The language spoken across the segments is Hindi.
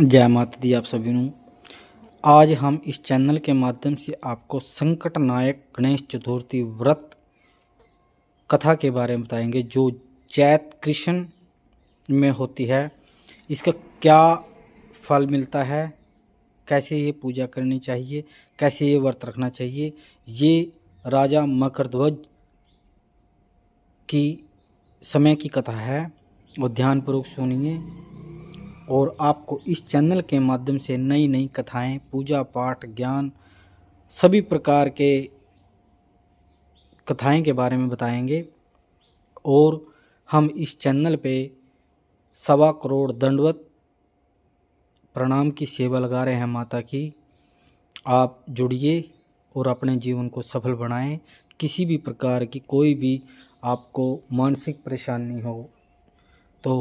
जय माता दी आप सभी ਨੂੰ। आज हम इस चैनल के माध्यम से आपको संकट नायक गणेश चतुर्थी व्रत कथा के बारे में बताएंगे जो चैत कृष्ण में होती है। इसका क्या फल मिलता है, कैसे ये पूजा करनी चाहिए, कैसे ये व्रत रखना चाहिए। ये राजा मकरध्वज की समय की कथा है और ध्यानपूर्वक सुनिए। और आपको इस चैनल के माध्यम से नई नई कथाएं, पूजा पाठ, ज्ञान, सभी प्रकार के कथाएं के बारे में बताएंगे। और हम इस चैनल पे 1.25 करोड़ दंडवत प्रणाम की सेवा लगा रहे हैं माता की। आप जुड़िए और अपने जीवन को सफल बनाएं। किसी भी प्रकार की कोई भी आपको मानसिक परेशानी हो तो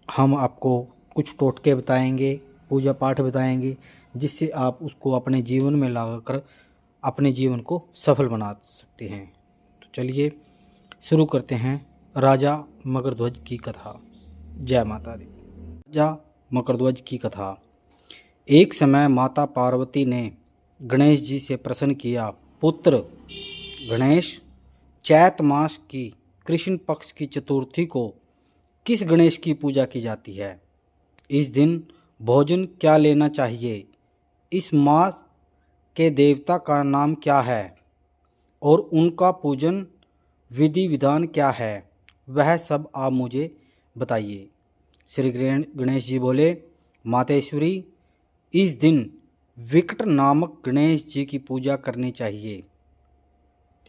हम आपको कुछ टोटके बताएंगे, पूजा पाठ बताएंगे, जिससे आप उसको अपने जीवन में लगाकर अपने जीवन को सफल बना सकते हैं। तो चलिए शुरू करते हैं राजा मकरध्वज की कथा। जय माता दी। राजा मकरध्वज की कथा। एक समय माता पार्वती ने गणेश जी से प्रश्न किया, पुत्र गणेश, चैत मास की कृष्ण पक्ष की चतुर्थी को किस गणेश की पूजा की जाती है? इस दिन भोजन क्या लेना चाहिए? इस मास के देवता का नाम क्या है और उनका पूजन विधि विधान क्या है? वह सब आप मुझे बताइए। श्री गणेश जी बोले, मातेश्वरी, इस दिन विकट नामक गणेश जी की पूजा करनी चाहिए।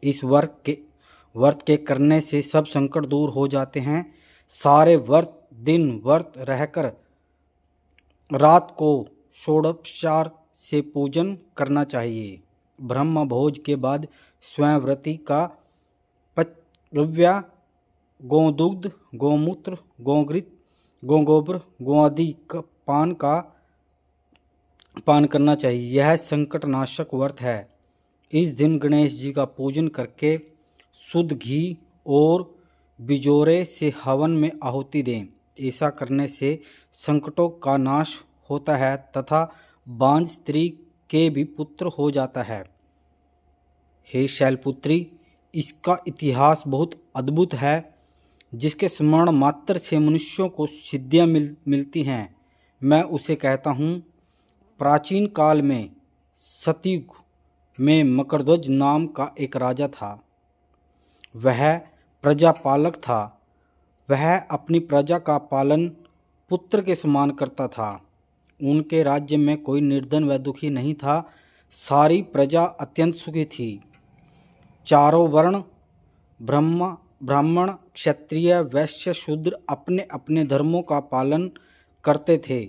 इस व्रत के करने से सब संकट दूर हो जाते हैं। सारे दिन व्रत रहकर रात को षोडशोपचार से पूजन करना चाहिए। ब्रह्म भोज के बाद स्वयंव्रती का पचगव्य, गोदुग्ध, गोमूत्र, गोघृत, गोगोबर, गोआदि का पान करना चाहिए। यह संकटनाशक व्रत है। इस दिन गणेश जी का पूजन करके शुद्ध घी और बिजोरे से हवन में आहुति दें। ऐसा करने से संकटों का नाश होता है तथा बांझ स्त्री के भी पुत्र हो जाता है। हे शैलपुत्री, इसका इतिहास बहुत अद्भुत है, जिसके स्मरण मात्र से मनुष्यों को सिद्धियां मिलती हैं। मैं उसे कहता हूँ। प्राचीन काल में सतयुग में मकरध्वज नाम का एक राजा था। वह प्रजापालक था। वह अपनी प्रजा का पालन पुत्र के समान करता था। उनके राज्य में कोई निर्धन व दुखी नहीं था। सारी प्रजा अत्यंत सुखी थी। चारों वर्ण ब्राह्मण, क्षत्रिय, वैश्य, शूद्र अपने अपने धर्मों का पालन करते थे।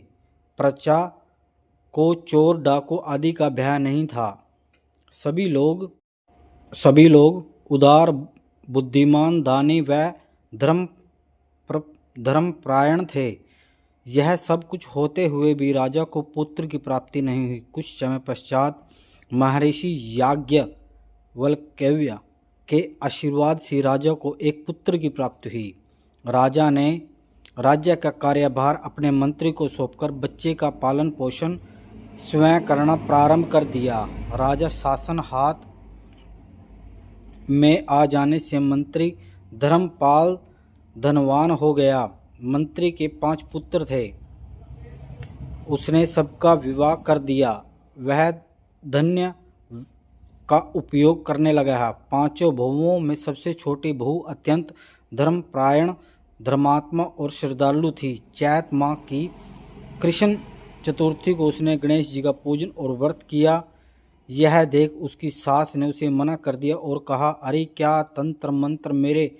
प्रजा को चोर, डाकू आदि का भय नहीं था। सभी लोग उदार, बुद्धिमान, दानी व धर्मपरायण थे। यह सब कुछ होते हुए भी राजा को पुत्र की प्राप्ति नहीं हुई। कुछ समय पश्चात महर्षि याज्ञवल्क्य के आशीर्वाद से राजा को एक पुत्र की प्राप्ति हुई। राजा ने राज्य का कार्यभार अपने मंत्री को सौंपकर बच्चे का पालन पोषण स्वयं करना प्रारंभ कर दिया। राजा शासन हाथ में आ जाने से मंत्री धर्मपाल धनवान हो गया। मंत्री के 5 पुत्र थे। उसने सबका विवाह कर दिया। वह धन्य का उपयोग करने लगा। 5 बहुओं में सबसे छोटी बहू अत्यंत धर्मपरायण, धर्मात्मा और श्रद्धालु थी। चैत माह की कृष्ण चतुर्थी को उसने गणेश जी का पूजन और व्रत किया। यह देख उसकी सास ने उसे मना कर दिया और कहा, अरे क्या तंत्र मंत्र मेरे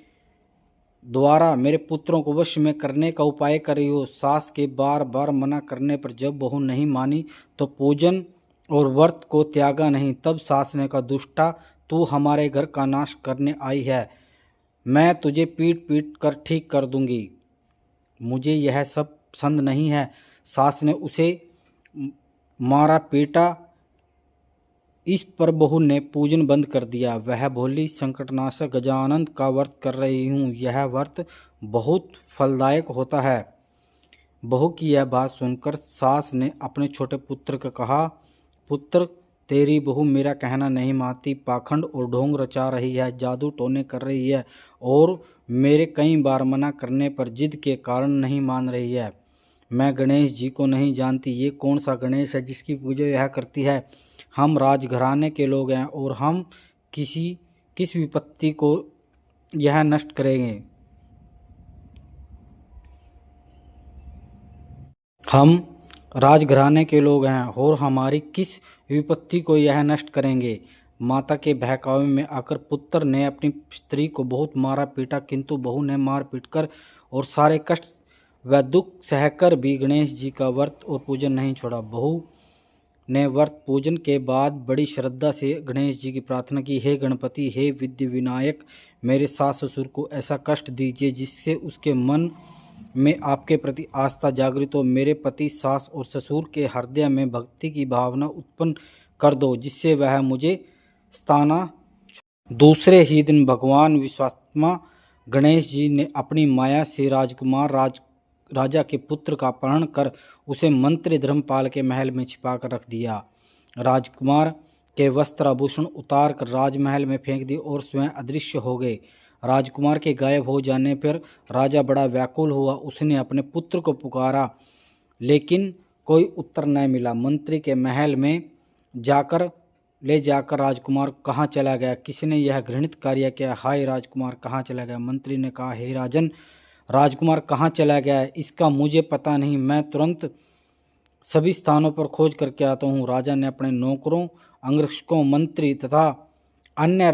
द्वारा मेरे पुत्रों को वश में करने का उपाय कर रही हो? सास के बार बार मना करने पर जब बहू नहीं मानी तो पूजन और व्रत को त्यागा नहीं। तब सास ने कहा, दुष्टा, तू हमारे घर का नाश करने आई है। मैं तुझे पीट पीट कर ठीक कर दूंगी। मुझे यह सब पसंद नहीं है। सास ने उसे मारा पीटा। इस पर बहू ने पूजन बंद कर दिया। वह बोली, संकटनाशक गजानन का व्रत कर रही हूँ। यह व्रत बहुत फलदायक होता है। बहू की यह बात सुनकर सास ने अपने छोटे पुत्र को कहा, पुत्र, तेरी बहू मेरा कहना नहीं मानती, पाखंड और ढोंग रचा रही है, जादू टोने कर रही है और मेरे कई बार मना करने पर जिद के कारण नहीं मान रही है। मैं गणेश जी को नहीं जानती, ये कौन सा गणेश है जिसकी पूजा यह करती है। हम राजघराने के लोग हैं और हम किस विपत्ति को यह नष्ट करेंगे। हम राजघराने के लोग हैं और हमारी किस विपत्ति को यह नष्ट करेंगे। माता के बहकावे में आकर पुत्र ने अपनी स्त्री को बहुत मारा पीटा, किंतु बहू ने मार पीट कर और सारे कष्ट व दुख सहकर भी गणेश जी का व्रत और पूजन नहीं छोड़ा। बहू ने व्रत पूजन के बाद बड़ी श्रद्धा से गणेश जी की प्रार्थना की, हे गणपति, हे विद्या विनायक, मेरे सास ससुर को ऐसा कष्ट दीजिए जिससे उसके मन में आपके प्रति आस्था जागृत हो। मेरे पति, सास और ससुर के हृदय में भक्ति की भावना उत्पन्न कर दो, जिससे वह मुझे स्थाना। दूसरे ही दिन भगवान विश्वात्मा गणेश जी ने अपनी माया से राजा के पुत्र का अपहरण कर उसे मंत्री धर्मपाल के महल में छिपा कर रख दिया। राजकुमार के वस्त्र आभूषण उतार कर राजमहल में फेंक दिए और स्वयं अदृश्य हो गए। राजकुमार के गायब हो जाने पर राजा बड़ा व्याकुल हुआ। उसने अपने पुत्र को पुकारा, लेकिन कोई उत्तर न मिला। मंत्री के महल में ले जाकर राजकुमार कहाँ चला गया, किसने यह घृणित कार्य किया, हाय राजकुमार कहाँ चला गया। मंत्री ने कहा, हे राजन, राजकुमार कहाँ चला गया है इसका मुझे पता नहीं, मैं तुरंत सभी स्थानों पर खोज करके आता हूँ। राजा ने अपने नौकरों, अंगरक्षकों, मंत्री तथा अन्य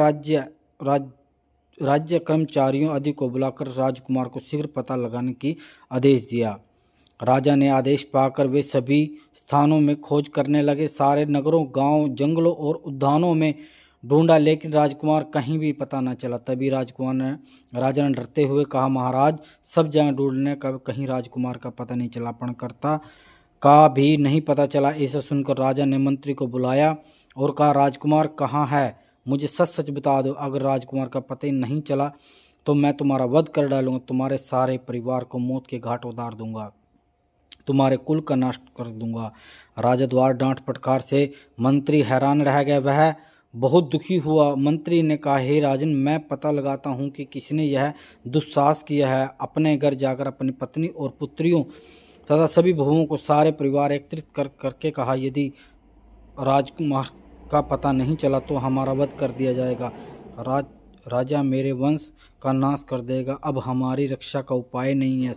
राज्य कर्मचारियों आदि को बुलाकर राजकुमार को शीघ्र पता लगाने की आदेश दिया। राजा ने आदेश पाकर वे सभी स्थानों में खोज करने लगे। सारे नगरों, गांव, जंगलों और उद्यानों में ढूंढा, लेकिन राजकुमार कहीं भी पता न चला। तभी राजा ने डरते हुए कहा, महाराज, सब जगह ढूंढने का कहीं राजकुमार का पता नहीं चला, अपहरणकर्ता का भी नहीं पता चला। ऐसा सुनकर राजा ने मंत्री को बुलाया और कहा, राजकुमार कहाँ है, मुझे सच सच बता दो। अगर राजकुमार का पता ही नहीं चला तो मैं तुम्हारा वध कर डालूंगा, तुम्हारे सारे परिवार को मौत के घाट उतार दूंगा, तुम्हारे कुल का नाश कर दूंगा। राजा द्वार डांट फटकार से मंत्री हैरान रह गया, वह बहुत दुखी हुआ। मंत्री ने कहा, हे राजन, मैं पता लगाता हूँ कि किसने यह दुस्साहस किया है। अपने घर जाकर अपनी पत्नी और पुत्रियों तथा सभी बहुओं को सारे परिवार एकत्रित करके कहा, यदि राजकुमार का पता नहीं चला तो हमारा वध कर दिया जाएगा। राजा मेरे वंश का नाश कर देगा, अब हमारी रक्षा का उपाय नहीं है।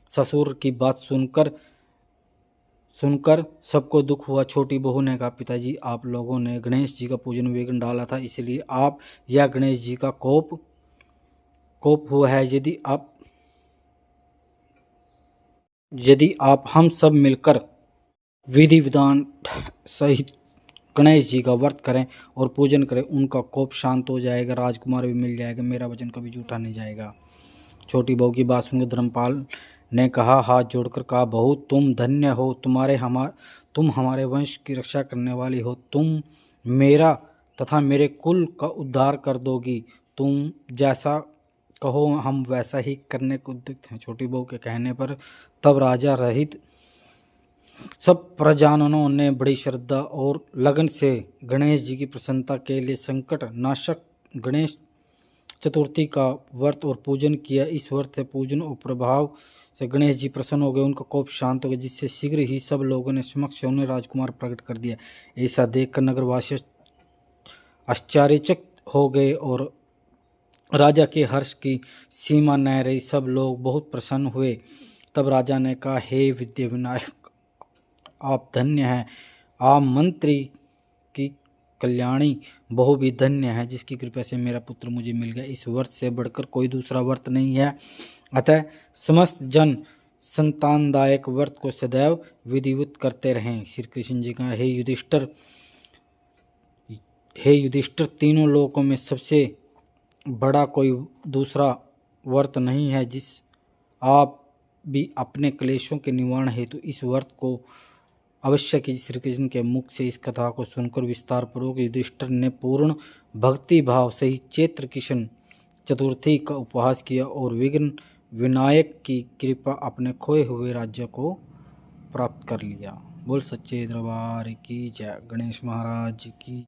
ससुर की बात सुनकर सबको दुख हुआ। छोटी बहू ने कहा, पिताजी, आप लोगों ने गणेश जी का पूजन विघ्न डाला था, इसलिए आप या गणेश जी का कोप हुआ है। यदि आप हम सब मिलकर विधि विधान सहित गणेश जी का व्रत करें और पूजन करें, उनका कोप शांत हो जाएगा, राजकुमार भी मिल जाएगा, मेरा वचन कभी झूठा नहीं जाएगा। छोटी बहू की बात सुनकर धर्मपाल ने कहा, हाथ जोड़कर कहा, बहू, तुम धन्य हो, तुम हमारे वंश की रक्षा करने वाली हो, तुम मेरा तथा मेरे कुल का उद्धार कर दोगी, तुम जैसा कहो हम वैसा ही करने को उद्युक्त हैं। छोटी बहू के कहने पर तब राजा रहित सब प्रजाजनों ने बड़ी श्रद्धा और लगन से गणेश जी की प्रसन्नता के लिए संकट नाशक गणेश चतुर्थी का व्रत और पूजन किया। इस व्रत से पूजन और प्रभाव से गणेश जी प्रसन्न हो गए, उनका कोप शांत हो गया, जिससे शीघ्र ही सब लोगों ने समक्ष उन्हें राजकुमार प्रकट कर दिया। ऐसा देखकर नगरवासी आश्चर्यचकित हो गए और राजा के हर्ष की सीमा न रही। सब लोग बहुत प्रसन्न हुए। तब राजा ने कहा, हे विद्या विनायक, आप धन्य हैं, आप मंत्री की कल्याणी बहु भी धन्य है, जिसकी कृपा से मेरा पुत्र मुझे मिल गया। इस व्रत से बढ़कर कोई दूसरा व्रत नहीं है, अतः समस्त जन संतानदायक व्रत को सदैव विधिवत करते रहें। श्री कृष्ण जी का, हे युधिष्ठिर, तीनों लोकों में सबसे बड़ा कोई दूसरा व्रत नहीं है, जिस आप भी अपने क्लेशों के निवारण हेतु इस व्रत को अवश्य की। श्री कृष्ण के मुख से इस कथा को सुनकर विस्तार पूर्वक युधिष्ठिर ने पूर्ण भक्ति भाव से ही चैत्र कृष्ण चतुर्थी का उपवास किया और विघ्न विनायक की कृपा अपने खोए हुए राज्य को प्राप्त कर लिया। बोल सच्चे दरबार की जय। गणेश महाराज की।